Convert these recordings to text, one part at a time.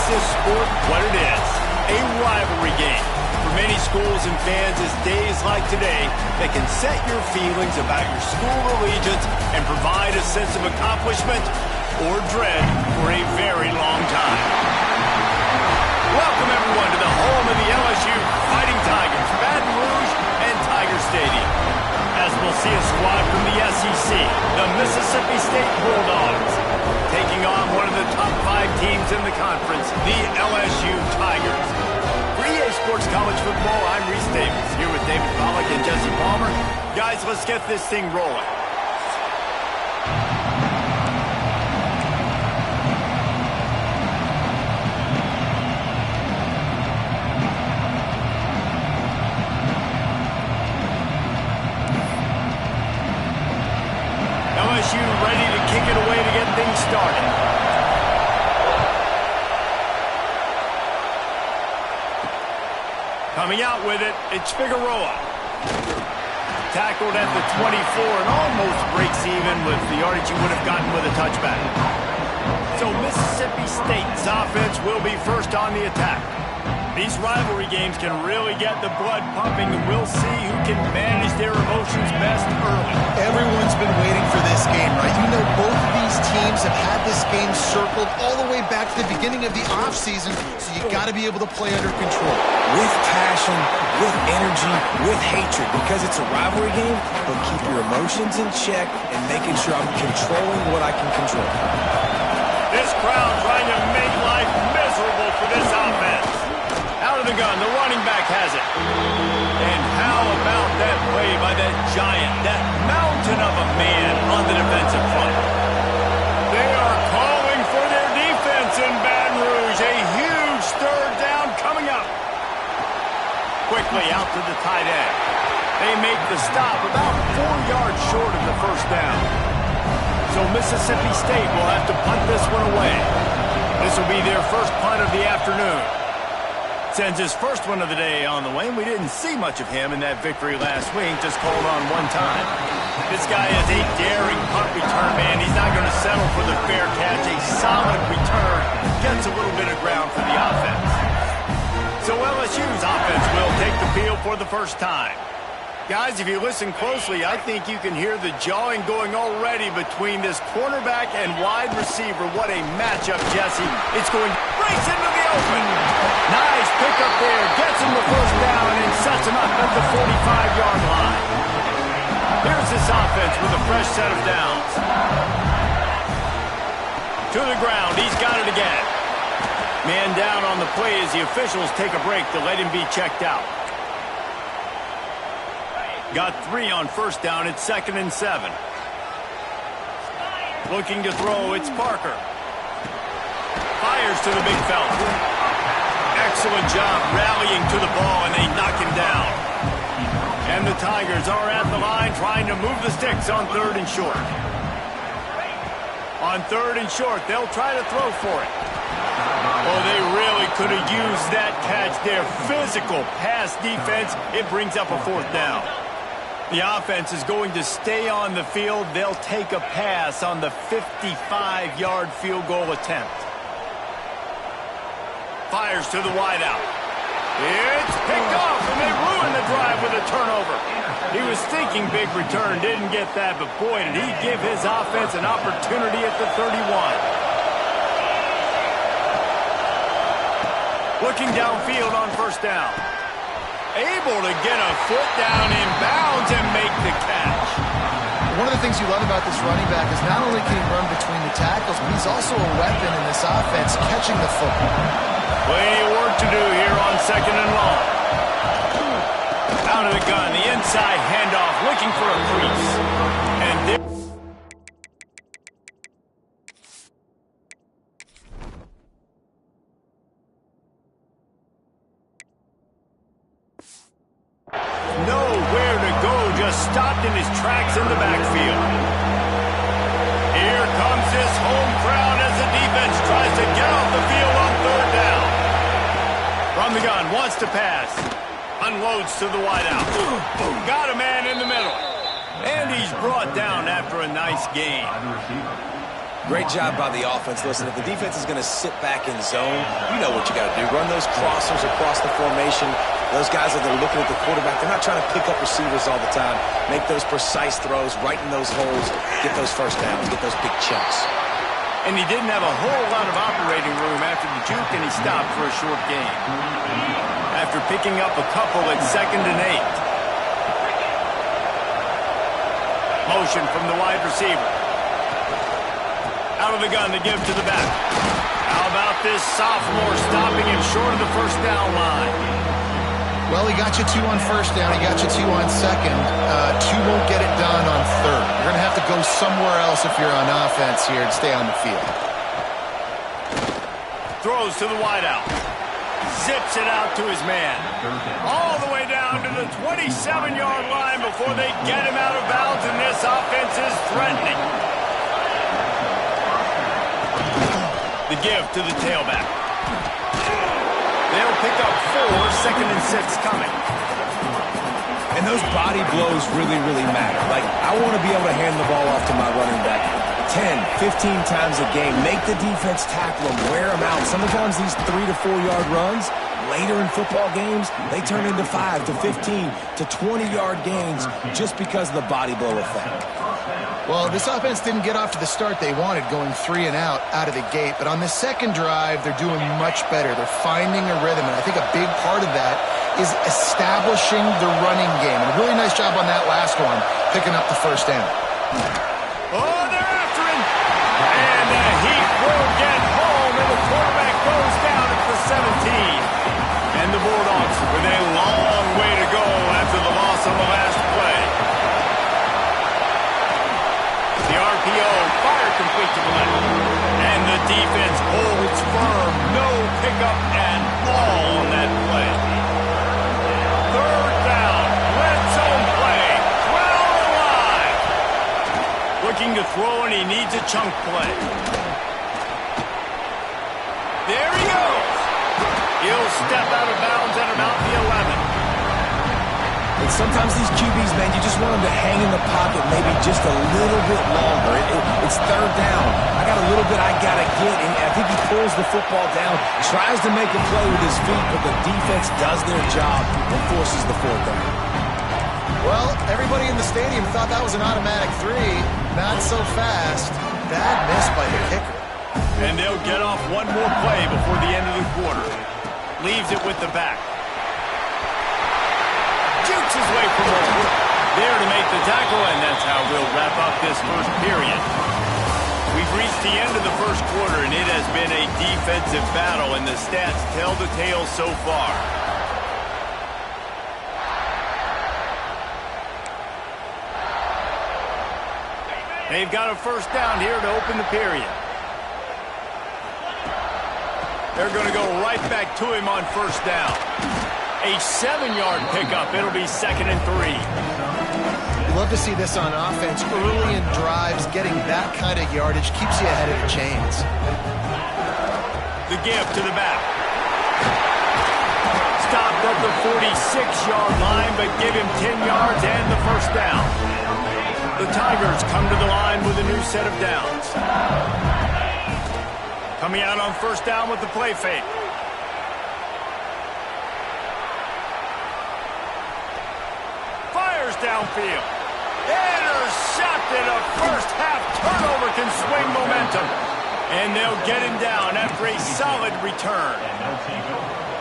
this sport what it is, a rivalry game. For many schools and fans, it's days like today that can set your feelings about your school allegiance and provide a sense of accomplishment or dread for a very long time. Welcome, everyone, to the home of the LSU Fighting Tigers, Baton Rouge and Tiger Stadium. As we'll see a squad from the SEC, the Mississippi State Bulldogs, taking on one of the top 5 teams in the conference, the LSU Tigers. For EA Sports College Football, I'm Reese Davis, here with David Pollack and Jesse Palmer. Guys, let's get this thing rolling. LSU ready to kick it away to get things started. Coming out with it, it's Figueroa. Tackled at the 24 and almost breaks even with the yardage he would have gotten with a touchback. So Mississippi State's offense will be first on the attack. These rivalry games can really get the blood pumping, and we'll see who can manage their emotions best early. Everyone's been waiting for this game, right? You know, both of these teams have had this game circled all the way back to the beginning of the offseason, so you got to be able to play under control. With passion, with energy, with hatred, because it's a rivalry game, but keep your emotions in check and making sure I'm controlling what I can control. This crowd trying to make life miserable for this offense. Out of the gun, the running back has it. And how about that play by that giant, that mountain of a man on the defensive front? They are calling for their defense in Baton Rouge. A huge third down coming up. Quickly out to the tight end. They make the stop about 4 yards short of the first down. So Mississippi State will have to punt this one away. This will be their first punt of the afternoon. Sends his first one of the day on the way, and we didn't see much of him in that victory last week, just called on one time. This guy is a daring punt return man. He's not going to settle for the fair catch. A solid return gets a little bit of ground for the offense. So LSU's offense will take the field for the first time. Guys, if you listen closely, I think you can hear the jawing going already between this cornerback and wide receiver. What a matchup, Jesse. It's going race into the open. Nice pickup there. Gets him the first down and sets him up at the 45-yard line. Here's this offense with a fresh set of downs. To the ground. He's got it again. Man down on the play as the officials take a break to let him be checked out. Got 3 on first down. It's 2nd and 7. Looking to throw. It's Parker. Fires to the big fella. Excellent job rallying to the ball, and they knock him down. And the Tigers are at the line trying to move the sticks on 3rd and short. On 3rd and short, they'll try to throw for it. Oh, they really could have used that catch there. Physical pass defense. It brings up a 4th down. The offense is going to stay on the field. They'll take a pass on the 55-yard field goal attempt. Fires to the wideout. It's picked off, and they ruin the drive with a turnover. He was thinking big return, didn't get that, but boy, did he give his offense an opportunity at the 31. Looking downfield on first down. Able to get a foot down in bounds and make the catch. One of the things you love about this running back is not only can he run between the tackles, but he's also a weapon in this offense, catching the football. Plenty of work to do here on 2nd and long. Out of the gun, the inside handoff, looking for a crease. And there... Nowhere to go, just stopped in his tracks in the backfield. Here comes this home crowd as the defense tries to get off the field on 3rd down. From the gun, wants to pass. Unloads to the wideout. Got a man in the middle. And he's brought down after a nice gain. Great job by the offense. Listen, if the defense is going to sit back in zone, you know what you got to do. Run those crossers across the formation. Those guys that are looking at the quarterback, they're not trying to pick up receivers all the time. Make those precise throws right in those holes. Get those first downs. Get those big chunks. And he didn't have a whole lot of operating room after the juke, and he stopped for a short gain. After picking up a couple at 2nd and 8. Motion from the wide receiver. Out of the gun to give to the back. How about this sophomore stopping him short of the first down line? Well, he got you 2 on first down. He got you 2 on second. 2 won't get it done on third. You're going to have to go somewhere else if you're on offense here and stay on the field. Throws to the wideout. Zips it out to his man. All the way down to the 27-yard line before they get him out of bounds, and this offense is threatening. The give to the tailback. They'll pick up 4, 2nd and 6 coming. And those body blows really, really matter. Like, I want to be able to hand the ball off to my running back 10, 15 times a game. Make the defense tackle them, wear them out. Sometimes these 3 to 4 yard runs, later in football games, they turn into 5 to 15 to 20-yard gains just because of the body blow effect. Well, this offense didn't get off to the start they wanted, going 3 and out of the gate. But on the second drive, they're doing much better. They're finding a rhythm, and I think a big part of that is establishing the running game. And a really nice job on that last one, picking up the first down. Oh, they're after him! And the Heat will get home, and the quarterback goes down at the 17. And the Bulldogs with a long way to go after the loss on the last play. The RPO, fire complete to the left. And the defense holds firm. No pickup at all on that play. 3rd down. Red zone play. Crowd alive. Looking to throw, and he needs a chunk play. There he goes. He'll step out of bounds at about the 11. And sometimes these QBs, man, you just want them to hang in the pocket maybe just a little bit longer. It's 3rd down. I got a little bit I got to get, and I think he pulls the football down, tries to make a play with his feet, but the defense does their job and forces the 4th down. Well, everybody in the stadium thought that was an automatic 3. Not so fast. Bad miss by the kicker. And they'll get off one more play before the end of the quarter. Leaves it with the back. Jukes his way from over. There to make the tackle, and that's how we'll wrap up this first period. We've reached the end of the first quarter, and it has been a defensive battle, and the stats tell the tale so far. They've got a first down here to open the period. They're going to go right back to him on first down. A 7-yard pickup. It'll be 2nd and 3. You love to see this on offense. Early in drives, getting that kind of yardage keeps you ahead of the chains. The give to the back. Stopped at the 46-yard line, but give him 10 yards and the first down. The Tigers come to the line with a new set of downs. Coming out on first down with the play fake. Fires downfield. Intercepted. A first half turnover can swing momentum. And they'll get him down after a solid return.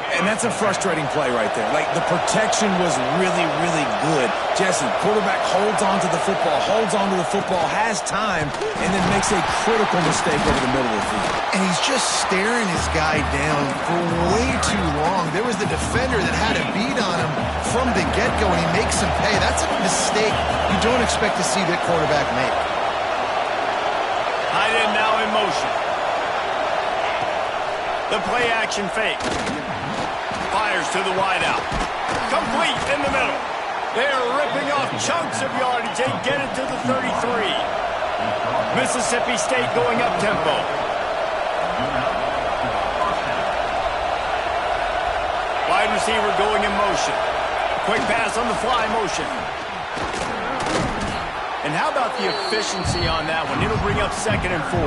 And that's a frustrating play right there. Like, the protection was really, really good. Jesse, quarterback holds on to the football, has time, and then makes a critical mistake over the middle of the field. And he's just staring his guy down for way too long. There was the defender that had a beat on him from the get-go, and he makes him pay. That's a mistake you don't expect to see the quarterback make. Tight end now in motion. The play action fake. Fires to the wideout. Complete in the middle. They're ripping off chunks of yardage. They get it to the 33. Mississippi State going up tempo. Wide receiver going in motion. Quick pass on the fly motion. And how about the efficiency on that one? It'll bring up 2nd and 4.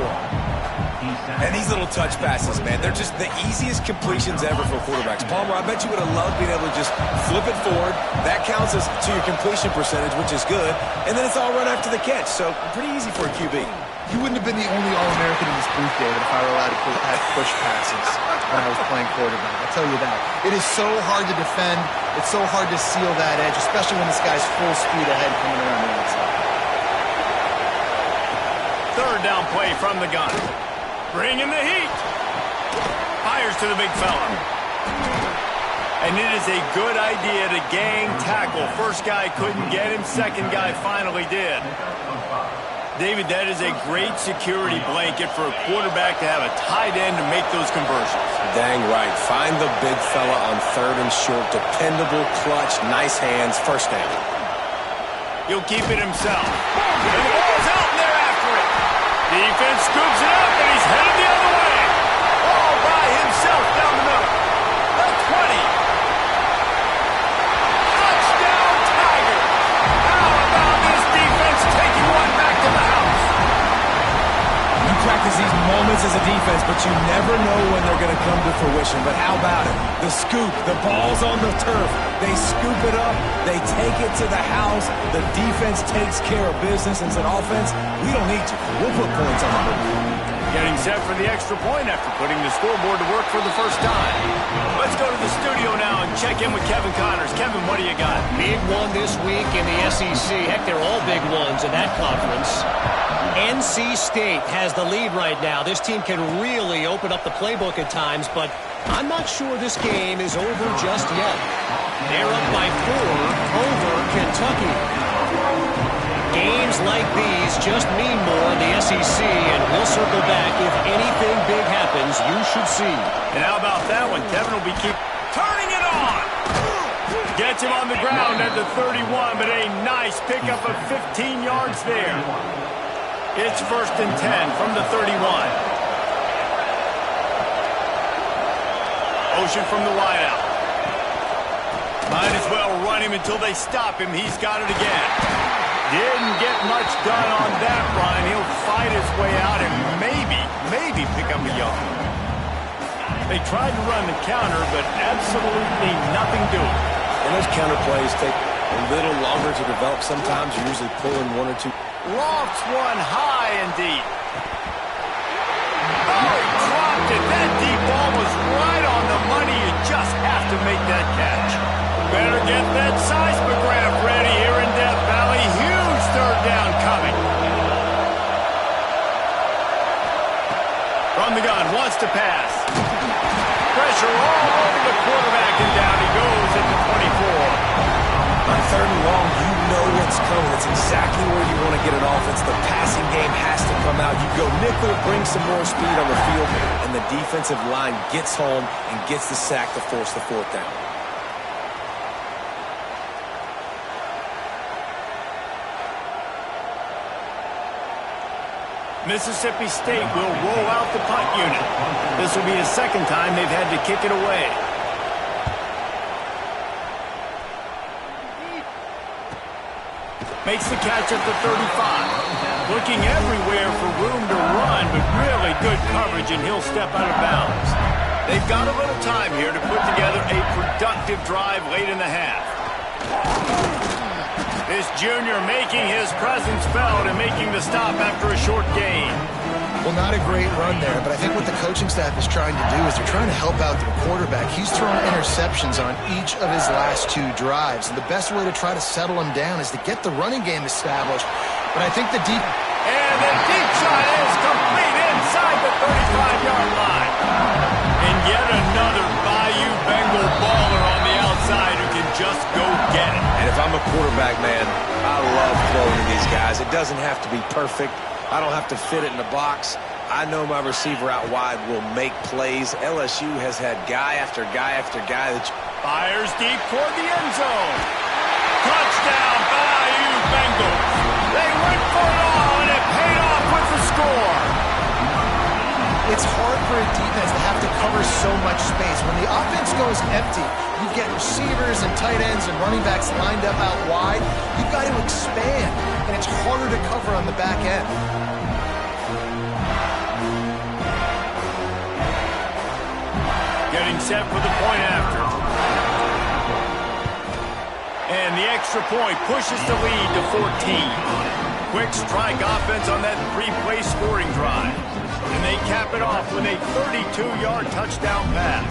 And these little touch passes, man, they're just the easiest completions ever for quarterbacks. Palmer, I bet you would have loved being able to just flip it forward. That counts as to your completion percentage, which is good. And then it's all run after the catch. So pretty easy for a QB. You wouldn't have been the only All-American in this booth, David, if I were allowed to push passes when I was playing quarterback. I'll tell you that. It is so hard to defend. It's so hard to seal that edge, especially when this guy's full speed ahead coming around the outside. 3rd down play from the gun. Bringing the heat. Fires to the big fella. And it is a good idea to gang tackle. First guy couldn't get him. Second guy finally did. David, that is a great security blanket for a quarterback to have a tight end to make those conversions. Dang right. Find the big fella on 3rd and short. Dependable, clutch, nice hands. First down. He'll keep it himself. And the ball's out, and they're after it. Defense scoops it up, and he's headed the other way. All by himself down the middle. The 20. Touchdown, Tiger. How about this defense taking one back to the house? You practice these moments as a defense, but you never know when they're going to come to fruition. But how about it? The scoop, the ball's on the turf. They scoop it up. They take it to the house. The defense takes care of business and said, offense, we don't need you. We'll put points on the board. Getting set for the extra point after putting the scoreboard to work for the first time. Let's go to the studio now and check in with Kevin Connors. Kevin, what do you got? Big one this week in the SEC. Heck, they're all big ones in that conference. NC State has the lead right now. This team can really open up the playbook at times, but I'm not sure this game is over just yet. They're up by 4 over Kentucky. Games like these just mean more in the SEC, and we'll circle back. If anything big happens, you should see. And how about that one? Kevin will be turning it on. Gets him on the ground at the 31, but a nice pickup of 15 yards there. It's 1st and 10 from the 31. Ocean from the wideout. Might as well run him until they stop him. He's got it again. Didn't get much done on that run. He'll fight his way out and maybe pick up a yard. They tried to run the counter, but absolutely nothing doing. And those counter plays take a little longer to develop. Sometimes you're usually pulling 1 or 2. Lofts one high and deep. Oh, he dropped it. That deep ball was right on the money. You just have to make that catch. Better get that seismograph ready here in Death Valley. Huge 3rd down coming. From the gun, wants to pass. Pressure all over the quarterback, and down he goes at the 24. On 3rd and long, you know what's coming. It's exactly where you want to get an offense. The passing game has to come out. You go nickel, bring some more speed on the field, and the defensive line gets home and gets the sack to force the 4th down. Mississippi State will roll out the punt unit. This will be the 2nd time they've had to kick it away. Makes the catch at the 35. Looking everywhere for room to run, but really good coverage, and he'll step out of bounds. They've got a little time here to put together a productive drive late in the half. This junior making his presence felt and making the stop after a short gain. Well, not a great run there, but I think what the coaching staff is trying to do is they're trying to help out their quarterback. He's thrown interceptions on each of his last 2 drives, and the best way to try to settle him down is to get the running game established. But I think the deep... And the deep shot is complete inside the 35-yard line. And yet another Bayou Bengal baller on the outside who can just go get it. And if I'm a quarterback, man, I love throwing to these guys. It doesn't have to be perfect. I don't have to fit it in the box. I know my receiver out wide will make plays. LSU has had guy after guy after guy that... Fires deep toward the end zone. Touchdown, Bayou Bengals. They went for it all, and it paid off with the score. It's hard for a defense to have to covers so much space. When the offense goes empty, you get receivers and tight ends and running backs lined up out wide. You've got to expand, and it's harder to cover on the back end. Getting set for the point after. And the extra point pushes the lead to 14. Quick strike offense on that three-play scoring drive. And they cap it off with a 32-yard touchdown pass.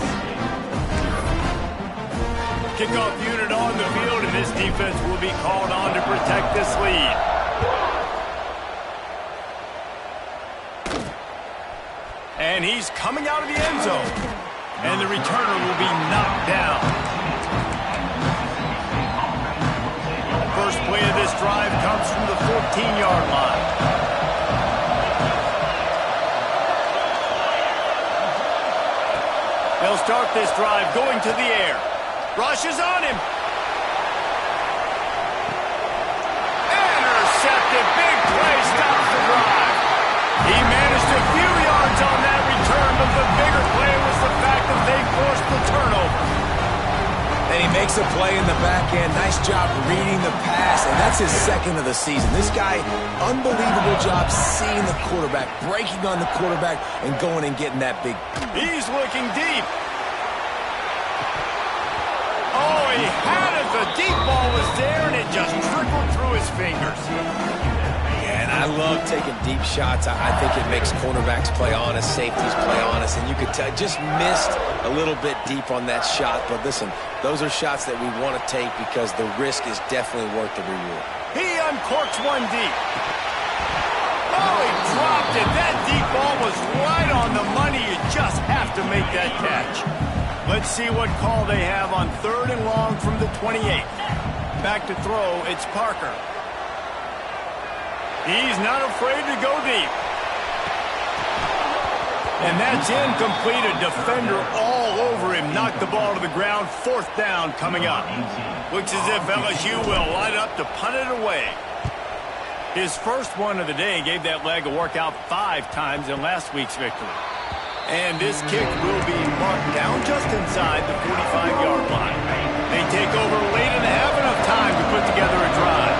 Kickoff unit on the field, and this defense will be called on to protect this lead. And he's coming out of the end zone. And the returner will be knocked down. First play of this drive comes from the 14-yard line. They'll start this drive going to the air. Rush is on him. Intercepted. Big play stops the drive. He managed a few yards on that return, but the bigger play was the fact that they forced the turnover. And he makes a play in the back end. Nice job reading the pass, and that's his second of the season. This guy, unbelievable job seeing the quarterback, breaking on the quarterback, and going and getting that big. He's looking deep. Oh, he had it. The deep ball was there, and it just trickled through his fingers. Yeah, and I love taking deep shots. I think it makes cornerbacks play honest, safeties play honest, and you could tell just missed a little bit deep on that shot. But listen, those are shots that we want to take because the risk is definitely worth the reward. He uncorks one deep. Oh, he dropped it. That deep ball was right on the money. You just have to make that catch. Let's see what call they have on 3rd and long from the 28. Back to throw, it's Parker. He's not afraid to go deep. And that's incomplete. A defender all over him. Knocked the ball to the ground. 4th down coming up. Looks as if LSU will line up to punt it away. His first one of the day gave that leg a workout 5 times in last week's victory. And this kick will be marked down just inside the 45-yard line. They take over late and have enough time to put together a drive.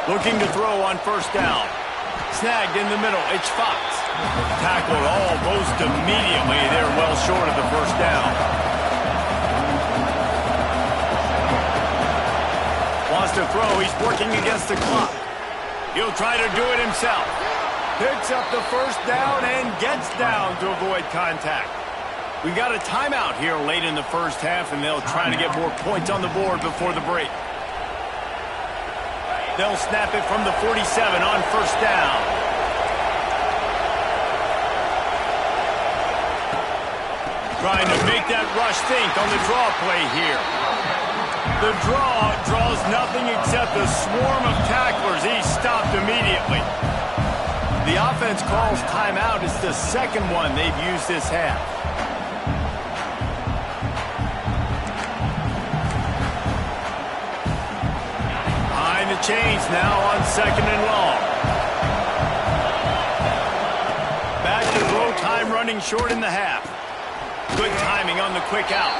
Looking to throw on 1st down. Snagged in the middle. It's Fox. Tackled almost immediately. They're well short of the 1st down. Wants to throw. He's working against the clock. He'll try to do it himself. Picks up the 1st down and gets down to avoid contact. We've got a timeout here late in the 1st half, and they'll try to get more points on the board before the break. They'll snap it from the 47 on 1st down. Trying to make that rush think on the draw play here. The draw draws nothing except a swarm of tacklers. He's stopped immediately. The offense calls timeout. It's the 2nd one they've used this half. Behind the chains now on 2nd and long. Back to throw time running short in the half. Good timing on the quick out.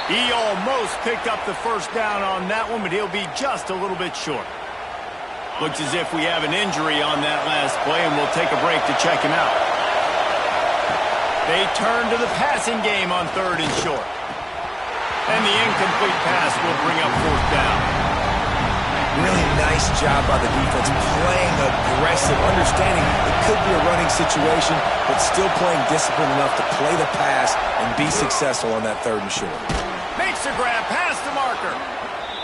He almost picked up the 1st down on that one, but he'll be just a little bit short. Looks as if we have an injury on that last play, and we'll take a break to check him out. They turn to the passing game on 3rd and short. And the incomplete pass will bring up 4th down. Really nice job by the defense, playing aggressive, understanding it could be a running situation, but still playing disciplined enough to play the pass and be successful on that 3rd and short. Makes a grab past the marker.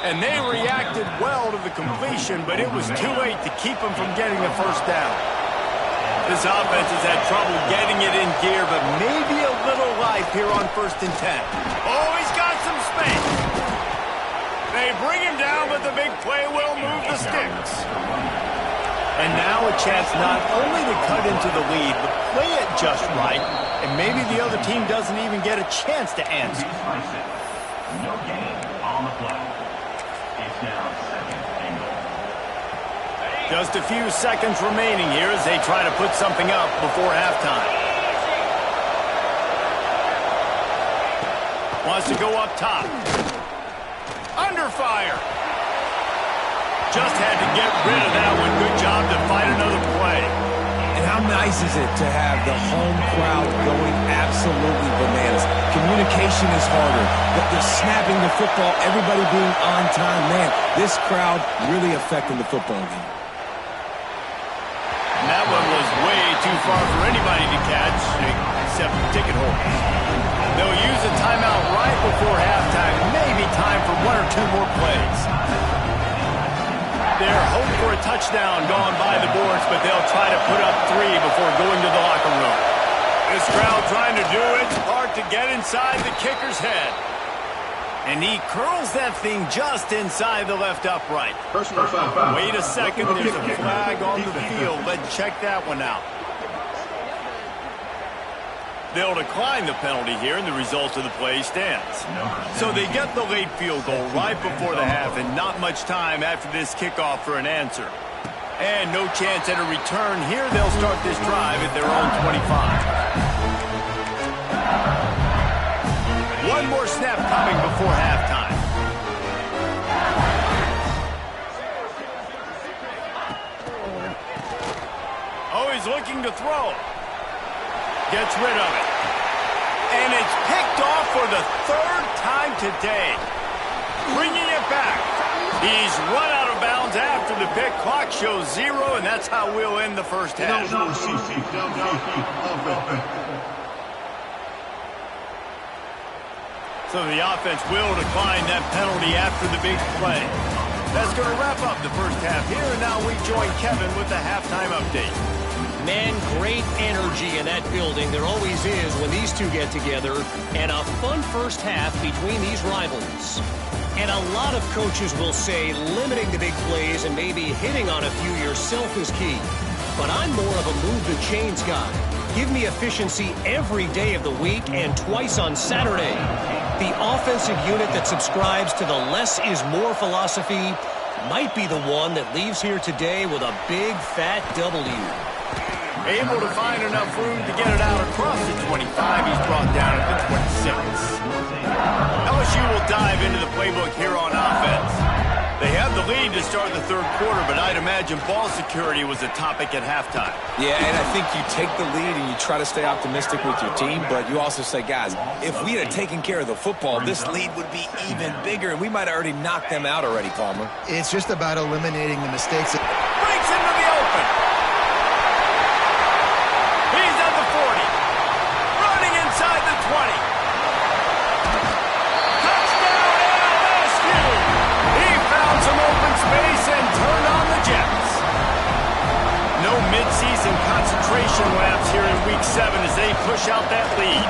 And they reacted well to the completion, but it was too late to keep them from getting the 1st down. This offense has had trouble getting it in gear, but maybe a little life here on 1st and 10. Oh, he's got some space. They bring him down, but the big play will move the sticks. And now a chance not only to cut into the lead, but play it just right, and maybe the other team doesn't even get a chance to answer. No gain on the play. It's now 2nd and goal. Just a few seconds remaining here as they try to put something up before halftime. Wants to go up top. Under fire. Just had to get rid of that one. Good job to fight another play. And how nice is it to have the home crowd going absolutely bananas? Communication is harder. The snapping the football, everybody being on time. Man, this crowd really affecting the football game. And that one was way too far for anybody to catch, except ticket holders. They'll use a timeout right before halftime. Maybe time for one or two more plays. Their hope for a touchdown gone by the boards, but they'll try to put up 3 before going to the locker room. This crowd trying to do it. Hard to get inside the kicker's head. And he curls that thing just inside the left upright. Wait a second, there's a flag on the field. Let's check that one out. They'll decline the penalty here, and the result of the play stands. So they get the late field goal right before the half, and not much time after this kickoff for an answer. And no chance at a return here. They'll start this drive at their own 25. One more snap coming before halftime. Oh, he's looking to throw. Gets rid of it. And it's picked off for the 3rd time today. Bringing it back. He's run out of bounds after the pick. Clock shows 0, and that's how we'll end the first half. So the offense will decline that penalty after the big play. That's going to wrap up the first half here, and now we join Kevin with the halftime update. Man, great energy in that building. There always is when these two get together. And a fun first half between these rivals. And a lot of coaches will say limiting the big plays and maybe hitting on a few yourself is key. But I'm more of a move the chains guy. Give me efficiency every day of the week and twice on Saturday. The offensive unit that subscribes to the less is more philosophy might be the one that leaves here today with a big fat W. Able to find enough room to get it out across the 25. He's brought down at the 26. LSU will dive into the playbook here on offense. They have the lead to start the 3rd quarter, but I'd imagine ball security was a topic at halftime. Yeah, and I think you take the lead and you try to stay optimistic with your team, but you also say, guys, if we had taken care of the football, this lead would be even bigger, and we might have already knocked them out already, Palmer. It's just about eliminating the mistakes. Breaks into the open. He's at the 40. Running inside the 20. Some open space and turn on the Jets. No midseason concentration laps here in Week 7 as they push out that lead.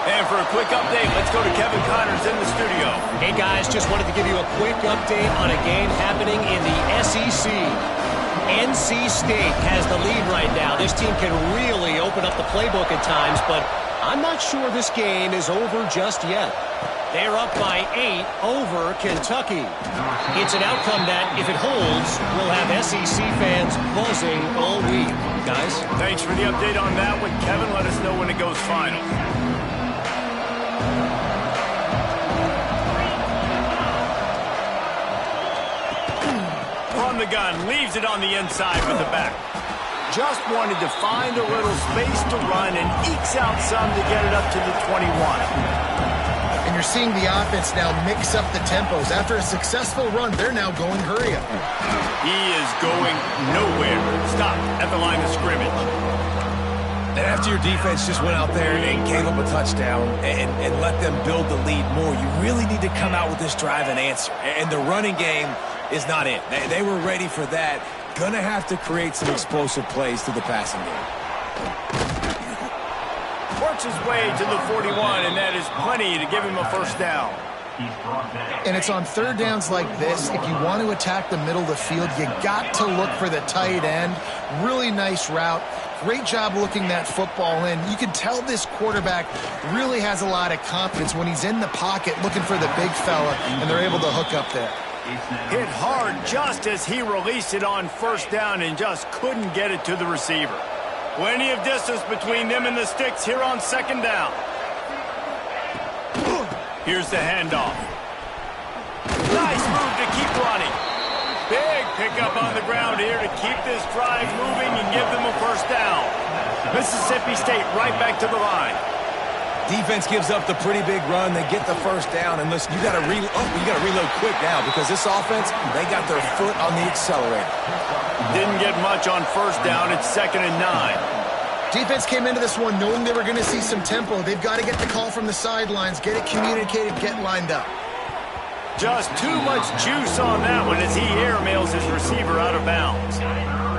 And for a quick update, let's go to Kevin Connors in the studio. Hey guys, just wanted to give you a quick update on a game happening in the SEC. NC State has the lead right now. This team can really open up the playbook at times, but I'm not sure this game is over just yet. They're up by 8 over Kentucky. It's an outcome that, if it holds, will have SEC fans buzzing all week. Guys? Thanks for the update on that one, Kevin. Let us know when it goes final. From the gun, leaves it on the inside with the back. Just wanted to find a little space to run and ekes out some to get it up to the 21. And you're seeing the offense now mix up the tempos. After a successful run, they're now going hurry up. He is going nowhere. Stop at the line of scrimmage. And after your defense just went out there and gave up a touchdown and let them build the lead more, you really need to come out with this drive and answer. And the running game is not it. They were ready for that. Gonna have to create some explosive plays through the passing game. Works his way to the 41, and that is plenty to give him a first down. And it's on 3rd downs like this. If you want to attack the middle of the field, you got to look for the tight end. Really nice route. Great job looking that football in. You can tell this quarterback really has a lot of confidence when he's in the pocket looking for the big fella, and they're able to hook up there. Hit hard just as he released it on first down and just couldn't get it to the receiver. Plenty of distance between them and the sticks here on second down. Here's the handoff. Nice move to keep running. Big pickup on the ground here to keep this drive moving and give them a first down. Mississippi State right back to the line. Defense gives up the pretty big run. They get the first down, and listen, you got to reload quick now because this offense, they got their foot on the accelerator. Didn't get much on first down. It's 2nd and 9. Defense came into this one knowing they were going to see some tempo. They've got to get the call from the sidelines, get it communicated, get lined up. Just too much juice on that one as he airmails his receiver out of bounds.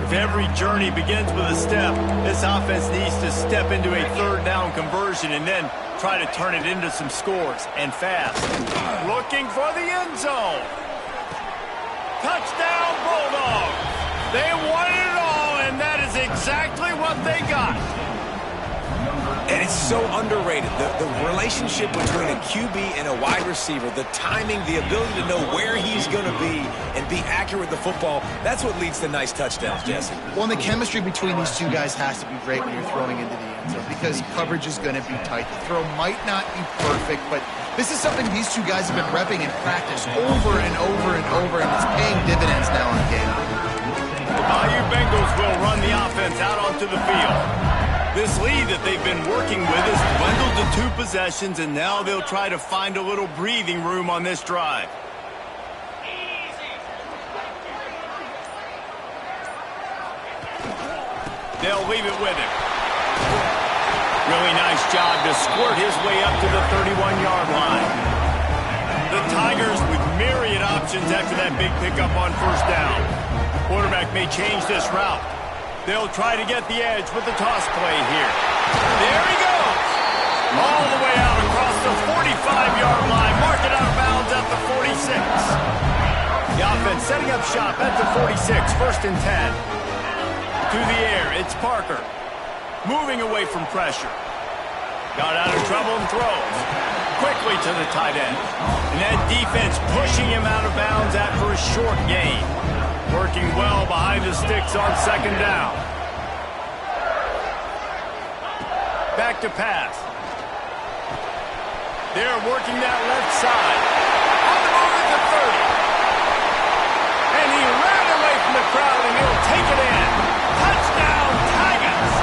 If every journey begins with a step, this offense needs to step into a third down conversion and then try to turn it into some scores, and fast. Looking for the end zone. Touchdown, Bulldogs. They wanted it all, and that is exactly what they got. And it's so underrated. The relationship between a QB and a wide receiver, the timing, the ability to know where he's going to be and be accurate with the football, that's what leads to nice touchdowns, Jesse. Well, and the chemistry between these two guys has to be great when you're throwing into the end zone because coverage is going to be tight. The throw might not be perfect, but this is something these two guys have been repping in practice over and over and over, and it's paying dividends now on the game. The Bayou Bengals will run the offense out onto the field. This lead that they've been working with is dwindled to 2 possessions, and now they'll try to find a little breathing room on this drive. They'll leave it with him. Really nice job to squirt his way up to the 31-yard line. The Tigers with myriad options after that big pickup on first down. Quarterback may change this route. They'll try to get the edge with the toss play here. There he goes. All the way out across the 45-yard line. Mark it out of bounds at the 46. The offense setting up shop at the 46. 1st and 10. To the air, it's Parker. Moving away from pressure. Got out of trouble and throws. Quickly to the tight end. And that defense pushing him out of bounds after a short gain. Working well behind the sticks on 2nd down. Back to pass. They're working that left side. On the move at the 30. And he ran away from the crowd, and he'll take it in. Touchdown, Tigers!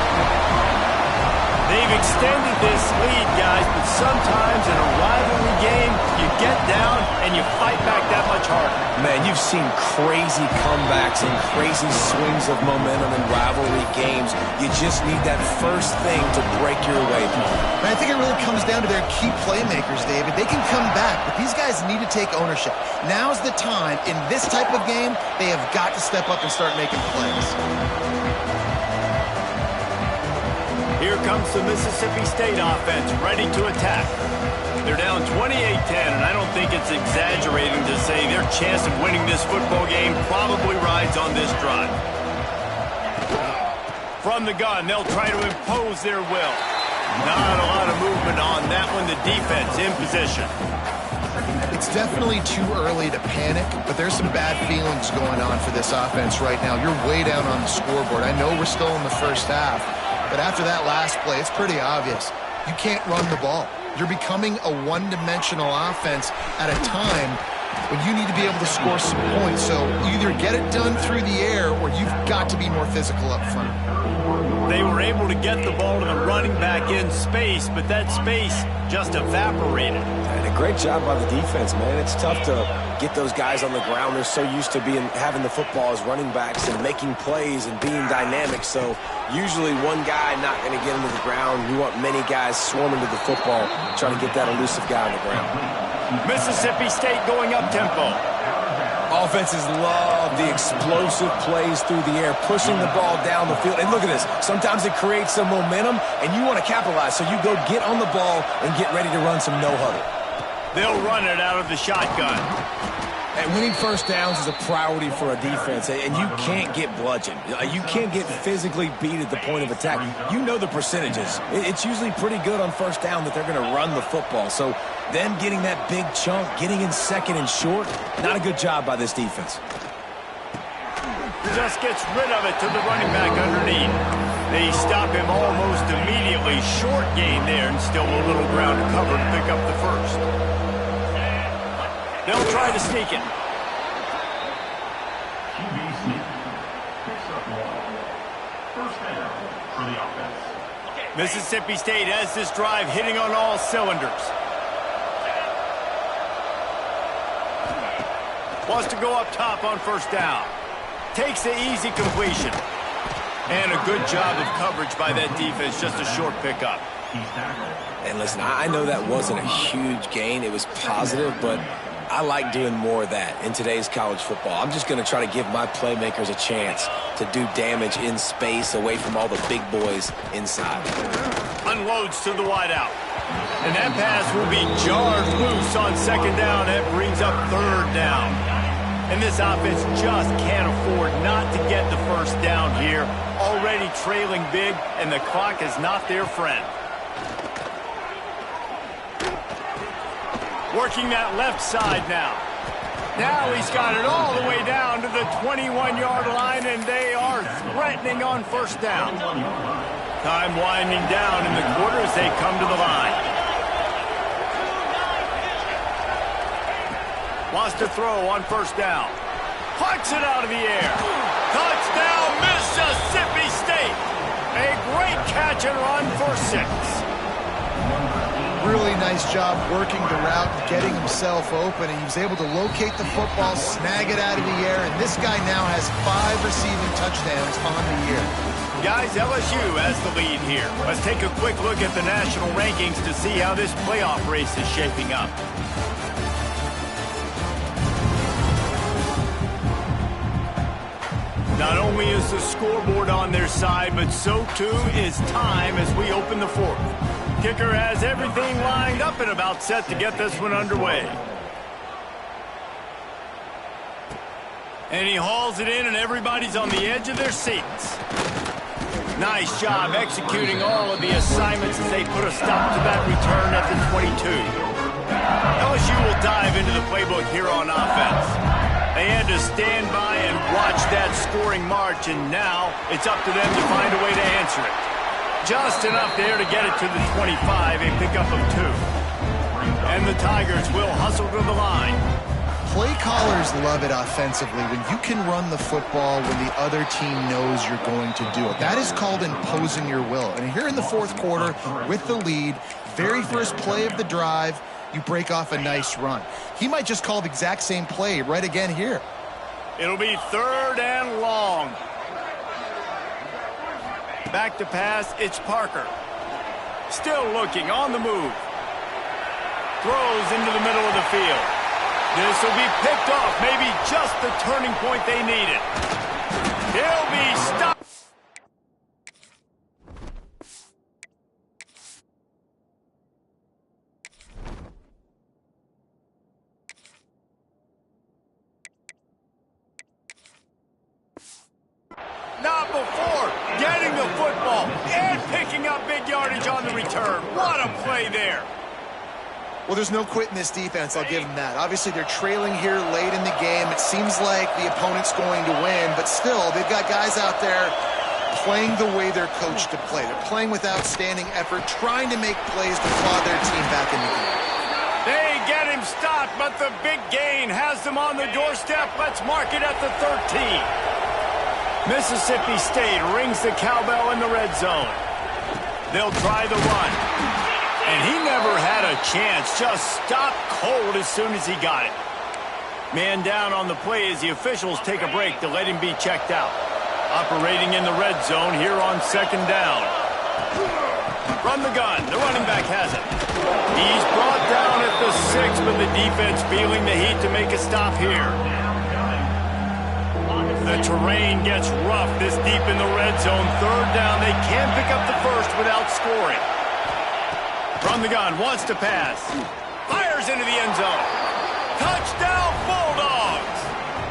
They've extended this lead, guys, but sometimes in a rivalry game, you get down and you fight back that much harder. Man, you've seen crazy comebacks and crazy swings of momentum in rivalry games. You just need that first thing to break your way, Paul. And I think it really comes down to their key playmakers, David. They can come back, but these guys need to take ownership. Now's the time. In this type of game, they have got to step up and start making plays. Here comes the Mississippi State offense, ready to attack. They're down 28-10, and I don't think it's exaggerating to say their chance of winning this football game probably rides on this drive. From the gun, they'll try to impose their will. Not a lot of movement on that one. The defense in position. It's definitely too early to panic, but there's some bad feelings going on for this offense right now. You're way down on the scoreboard. I know we're still in the first half, but after that last play, it's pretty obvious. You can't run the ball. You're becoming a one-dimensional offense at a time when you need to be able to score some points. So either get it done through the air or you've got to be more physical up front. They were able to get the ball to the running back in space, but that space just evaporated. And a great job by the defense, man. It's tough to get those guys on the ground. They're so used to having the football as running backs and making plays and being dynamic. So usually one guy not going to get into the ground. You want many guys swarming to the football, trying to get that elusive guy on the ground. Mississippi State going up-tempo. Offenses love the explosive plays through the air, pushing the ball down the field. And look at this. Sometimes it creates some momentum, and you want to capitalize. So you go get on the ball and get ready to run some no-huddle. They'll run it out of the shotgun. And winning first downs is a priority for a defense, and you can't get bludgeoned. You can't get physically beat at the point of attack. You know the percentages. It's usually pretty good on first down that they're going to run the football. So Them getting that big chunk, getting in second and short, not a good job by this defense. Just gets rid of it to the running back underneath. They stop him almost immediately. Short gain there, and still a little ground to cover to pick up the first. They'll try to sneak it. QB sneak. Picks up 1. First down for the offense. Mississippi State has this drive hitting on all cylinders. Wants to go up top on first down. Takes the easy completion. And a good job of coverage by that defense. Just a short pickup. And listen, I know that wasn't a huge gain. It was positive, but I like doing more of that in today's college football. I'm just going to try to give my playmakers a chance to do damage in space away from all the big boys inside. Unloads to the wideout. And that pass will be jarred loose on second down. That brings up third down. And this offense just can't afford not to get the first down here. Already trailing big, and the clock is not their friend. Working that left side now. Now he's got it all the way down to the 21-yard line, and they are threatening on first down. Time winding down in the quarter as they come to the line. Wants to throw on first down. Plucks it out of the air. Touchdown, Mississippi State. A great catch and run for 6. Really nice job working the route and getting himself open, and he was able to locate the football, snag it out of the air, and this guy now has 5 receiving touchdowns on the year. Guys, LSU has the lead here. Let's take a quick look at the national rankings to see how this playoff race is shaping up. Not only is the scoreboard on their side, but so too is time as we open the fourth. Kicker has everything lined up and about set to get this one underway. And he hauls it in, and everybody's on the edge of their seats. Nice job executing all of the assignments as they put a stop to that return at the 22. LSU will dive into the playbook here on offense. They had to stand by and watch that scoring march, and now it's up to them to find a way to answer it. Just enough there to get it to the 25, a pickup of 2. And the Tigers will hustle to the line. Play callers love it offensively when you can run the football when the other team knows you're going to do it. That is called imposing your will. And here in the fourth quarter, with the lead, very first play of the drive, you break off a nice run. He might just call the exact same play right again here. It'll be 3rd and long. Back to pass, it's Parker. Still looking, on the move. Throws into the middle of the field. This will be picked off, maybe just the turning point they needed. He'll be stopped. Not before getting the football and picking up big yardage on the return. What a play there. Well, there's no quit in this defense, I'll give them that. Obviously, they're trailing here late in the game. It seems like the opponent's going to win, but still, they've got guys out there playing the way they're coached to play. They're playing with outstanding effort, trying to make plays to claw their team back in the game. They get him stopped, but the big gain has them on the doorstep. Let's mark it at the 13. Mississippi State rings the cowbell in the red zone. They'll try the run. And he never had a chance. Just stopped cold as soon as he got it. Man down on the play as the officials take a break to let him be checked out. Operating in the red zone here on second down. Run the gun. The running back has it. He's brought down at the 6, but the defense feeling the heat to make a stop here. The terrain gets rough this deep in the red zone. 3rd down. They can't pick up the first without scoring. From the gun, wants to pass. Fires into the end zone. Touchdown, Bulldogs!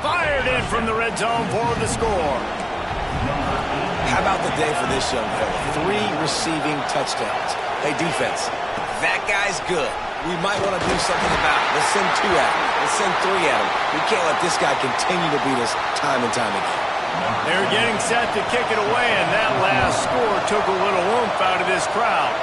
Fired in from the red zone for the score. How about the day for this young fella? 3 receiving touchdowns. Hey, defense, that guy's good. we might want to do something about it. Let's send 2 at him. Let's send 3 at him. We can't let this guy continue to beat us time and time again. They're getting set to kick it away, and that last score took a little oomph out of this crowd.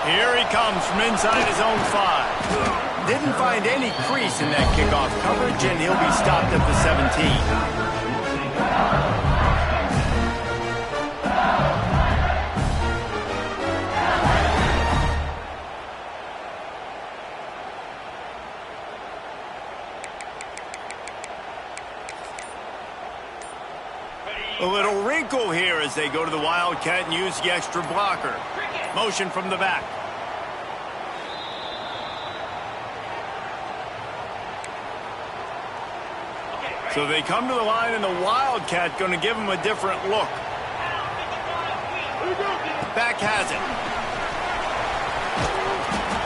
Here he comes from inside his own 5. Didn't find any crease in that kickoff coverage, and he'll be stopped at the 17. A little wrinkle here as they go to the Wildcat and use the extra blocker. Motion from the back. So they come to the line, and the Wildcat going to give them a different look. Back has it.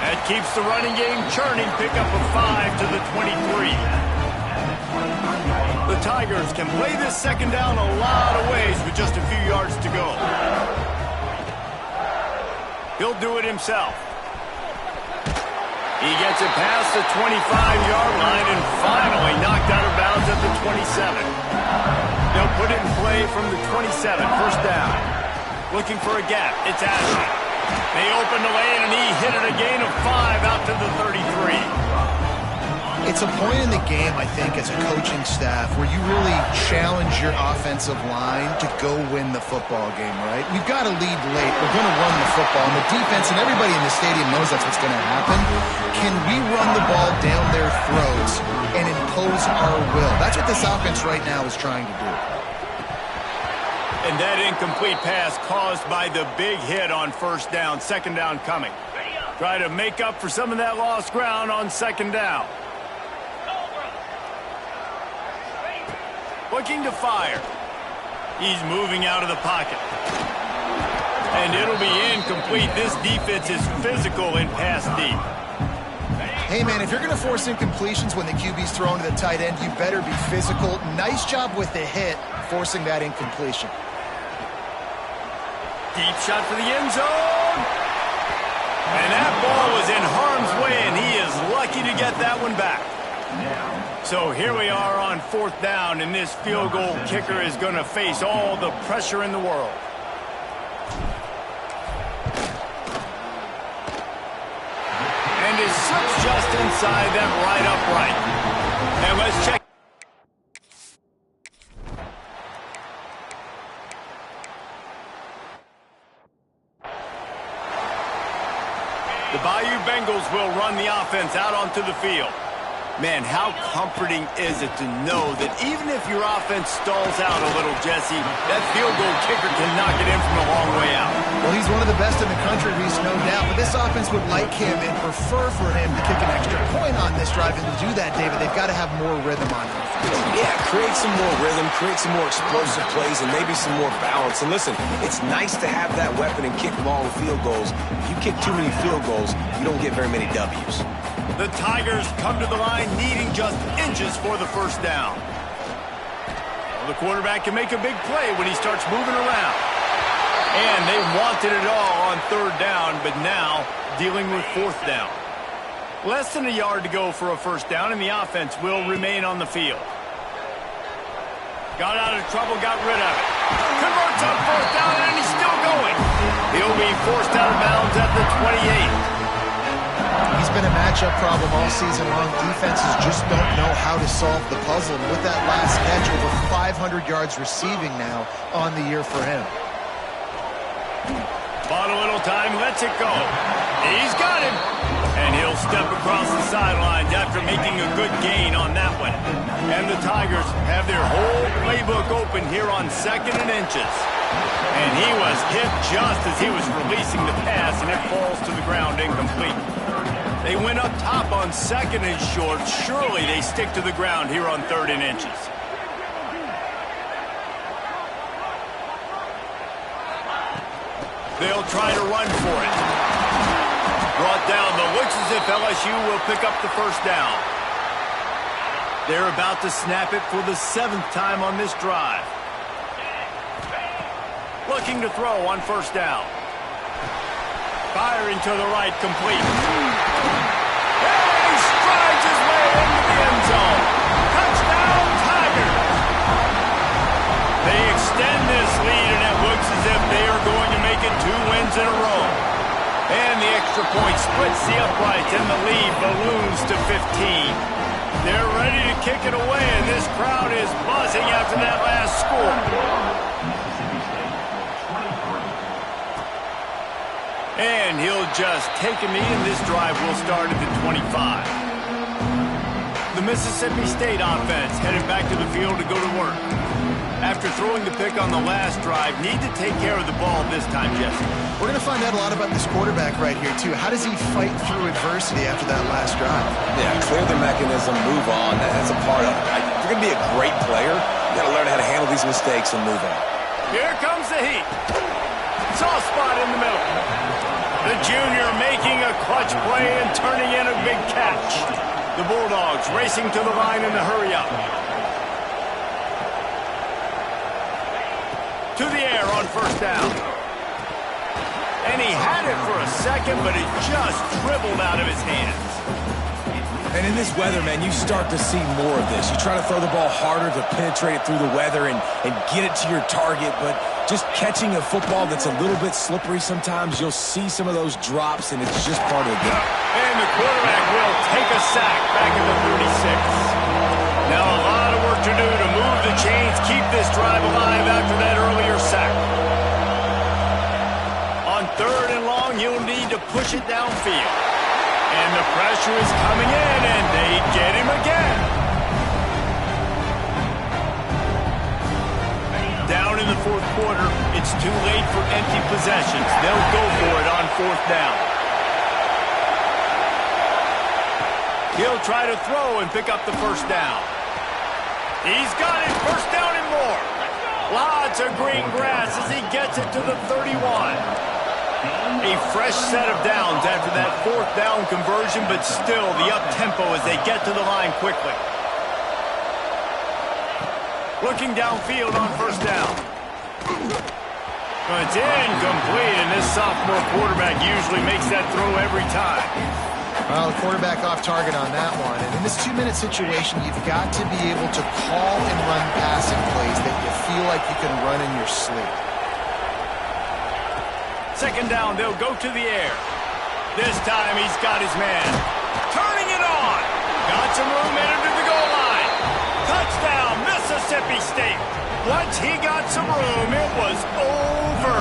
That keeps the running game churning. Pick up a 5 to the 23. The Tigers can play this second down a lot of ways with just a few yards to go. He'll do it himself. He gets it past the 25-yard line and finally knocked out of bounds at the 27. They'll put it in play from the 27, first down. Looking for a gap. It's Ashley. They open the lane, and he hit it a gain of 5 out to the 33. It's a point in the game, I think, as a coaching staff where you really challenge your offensive line to go win the football game, right? We've got to lead late. We're going to run the football. And the defense and everybody in the stadium knows that's what's going to happen. Can we run the ball down their throats and impose our will? That's what this offense right now is trying to do. And that incomplete pass caused by the big hit on first down. Second down coming. Try to make up for some of that lost ground on second down. Looking to fire. He's moving out of the pocket. And it'll be incomplete. This defense is physical in pass deep. Hey, man, if you're going to force incompletions when the QB's thrown to the tight end, you better be physical. Nice job with the hit, forcing that incompletion. Deep shot for the end zone. And that ball was in harm's way, and he is lucky to get that one back. So here we are on fourth down, and this field goal kicker is going to face all the pressure in the world. And it slips just inside that right upright. And let's check. The Bayou Bengals will run the offense out onto the field. Man, how comforting is it to know that even if your offense stalls out a little, Jesse, that field goal kicker can knock it in from a long way out. Well, he's one of the best in the country, Reese, no doubt. But this offense would like him and prefer for him to kick an extra point on this drive. And to do that, David, they've got to have more rhythm on offense. Yeah, create some more rhythm, create some more explosive plays, and maybe some more balance. And listen, it's nice to have that weapon and kick long field goals. If you kick too many field goals, you don't get very many W's. The Tigers come to the line needing just inches for the first down. Well, the quarterback can make a big play when he starts moving around. And they wanted it all on third down, but now dealing with fourth down. Less than a yard to go for a first down, and the offense will remain on the field. Got out of trouble, got rid of it. Converts on fourth down, and he's still going. He'll be forced out of bounds at the 28. He's been a matchup problem all season long. Defenses just don't know how to solve the puzzle. And with that last catch, over 500 yards receiving now on the year for him. Bought a little time, lets it go. He's got him. And he'll step across the sidelines after making a good gain on that one. And the Tigers have their whole playbook open here on second and inches. And he was hit just as he was releasing the pass, and it falls to the ground incomplete. They went up top on second and short. Surely they stick to the ground here on third and inches. They'll try to run for it. Brought down, but looks as if LSU will pick up the first down. They're about to snap it for the 7th time on this drive. Looking to throw on first down. Firing to the right, complete. extra point splits the uprights, and the lead balloons to 15. They're ready to kick it away, and this crowd is buzzing after that last score. And he'll just take a knee, and this drive will start at the 25. The Mississippi State offense headed back to the field to go to work. After throwing the pick on the last drive, need to take care of the ball this time, Jesse. We're going to find out a lot about this quarterback right here, too. How does he fight through adversity after that last drive? Yeah, clear the mechanism, move on. That's a part of it. If you're going to be a great player, you got to learn how to handle these mistakes and move on. Here comes the heat. Soft spot in the middle. The junior making a clutch play and turning in a big catch. The Bulldogs racing to the line in the hurry-up. To the air on first down. And he had it for a second, but it just dribbled out of his hands. And in this weather, man, you start to see more of this. You try to throw the ball harder to penetrate it through the weather and get it to your target, but just catching a football that's a little bit slippery sometimes, you'll see some of those drops, and it's just part of the game. And the quarterback will take a sack back in the 36. Now a lot of work to do to move the chains, keep this drive alive after that earlier sack. On third and long, you'll need to push it downfield. And the pressure is coming in, and they get him again. Down in the fourth quarter, it's too late for empty possessions. They'll go for it on fourth down. He'll try to throw and pick up the first down. He's got it, first down and more. Lots of green grass as he gets it to the 31. A fresh set of downs after that fourth down conversion, but still the up-tempo as they get to the line quickly. Looking downfield on first down. It's incomplete, and this sophomore quarterback usually makes that throw every time. Well, the quarterback off target on that one. And in this 2-minute situation, you've got to be able to call and run passing plays that you feel like you can run in your sleep. Second down, they'll go to the air. This time he's got his man. Turning it on. Got some room headed to the goal line. Touchdown, Mississippi State. Once he got some room, it was over.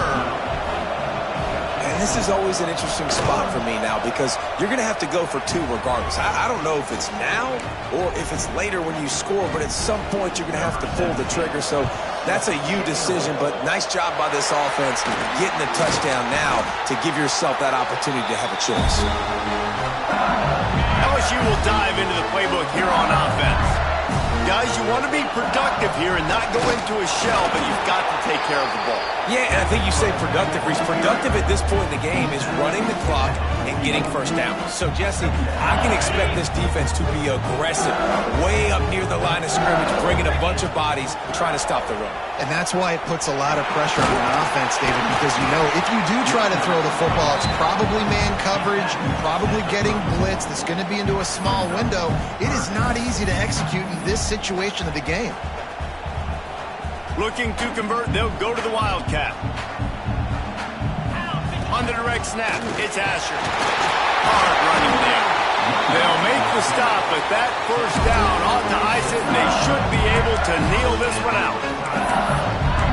And this is always an interesting spot for me now because you're going to have to go for two regardless. I don't know if it's now or if it's later when you score, but at some point you're going to have to pull the trigger. So that's a you decision, but nice job by this offense getting the touchdown now to give yourself that opportunity to have a choice. LSU will dive into the playbook here on offense. Guys, you want to be productive here and not go into a shell, but you've got to take care of the ball. Yeah, and I think you say productive, Reese. Productive at this point in the game is running the clock and getting first down. So, Jesse, I can expect this defense to be aggressive, way up near the line of scrimmage, bringing a bunch of bodies, trying to stop the run. And that's why it puts a lot of pressure on an offense, David, because you know if you do try to throw the football, it's probably man coverage, probably getting blitz, that's going to be into a small window. It is not easy to execute in this situation of the game. Looking to convert, they'll go to the Wildcat. On the direct snap, it's Asher. Hard running there. They'll make the stop, but that first down ought to ice it, and they should be able to kneel this one out.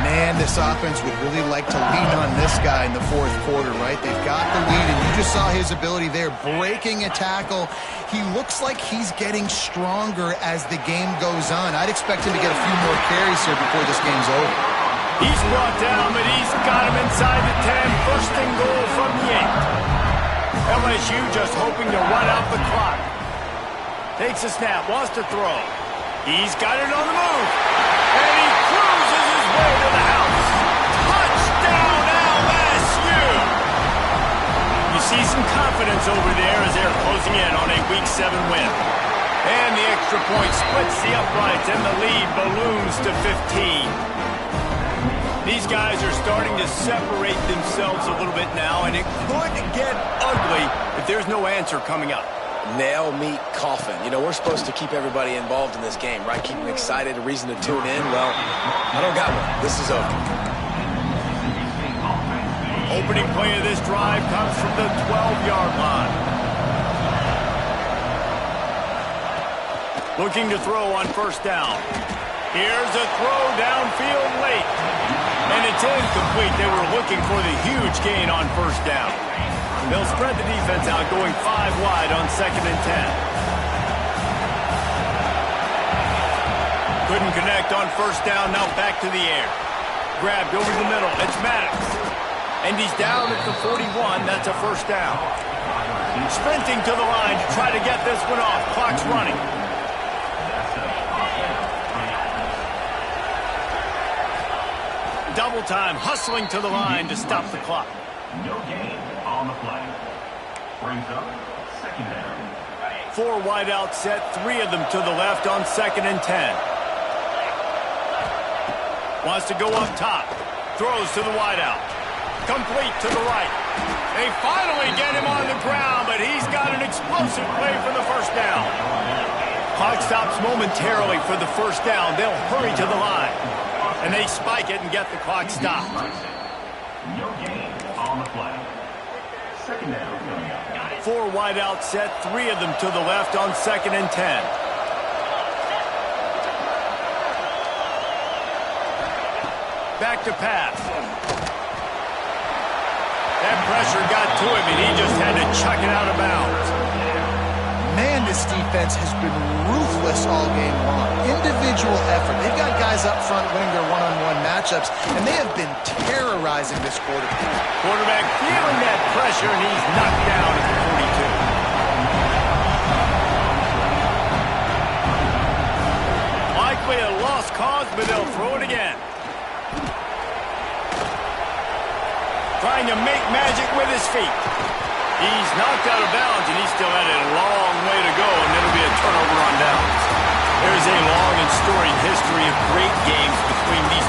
Man, this offense would really like to lean on this guy in the fourth quarter, right? They've got the lead, and you just saw his ability there, breaking a tackle. He looks like he's getting stronger as the game goes on. I'd expect him to get a few more carries here before this game's over. He's brought down, but he's got him inside the 10. First and goal from the 8. LSU just hoping to run out the clock. Takes a snap, wants to throw. He's got it on the move. And he cruises his way to the house. Touchdown, LSU! You see some confidence over there as they're closing in on a Week 7 win. And the extra point splits the uprights, and the lead balloons to 15. These guys are starting to separate themselves a little bit now, and it could get ugly if there's no answer coming up. Nail, meat, coffin. You know, we're supposed to keep everybody involved in this game, right? Keep them excited, a reason to tune in. Well, I don't got one. This is over. Opening play of this drive comes from the 12-yard line. Looking to throw on first down. Here's a throw downfield late. And it's incomplete. They were looking for the huge gain on first down. They'll spread the defense out, going 5 wide on 2nd and 10. Couldn't connect on first down. Now back to the air. Grabbed over the middle. It's Maddox. And he's down at the 41. That's a first down. Sprinting to the line to try to get this one off. Clock's running. Double time, hustling to the line to stop the clock. No gain on the play. Brings up 2nd down. 4 wide out set, 3 of them to the left on 2nd and 10. Wants to go up top. Throws to the wide out. Complete to the right. They finally get him on the ground, but he's got an explosive play for the first down. Clock stops momentarily for the first down. They'll hurry to the line. And they spike it and get the clock stopped. No gain on the play. 2nd down coming up. 4 wide out set, 3 of them to the left on 2nd and 10. Back to pass. That pressure got to him, and he just had to chuck it out of bounds. Man, this defense has been ruthless all game long. Individual effort. They've got guys up front winning their one-on-one matchups, and they have been terrorizing this quarterback. Quarterback feeling that pressure, and he's knocked down at the 42. Likely a lost cause, but they'll throw it again. Trying to make magic with his feet. He's knocked out of bounds, and he still had a long way to go, and it'll be a turnover on downs. There's a long and storied history of great games between these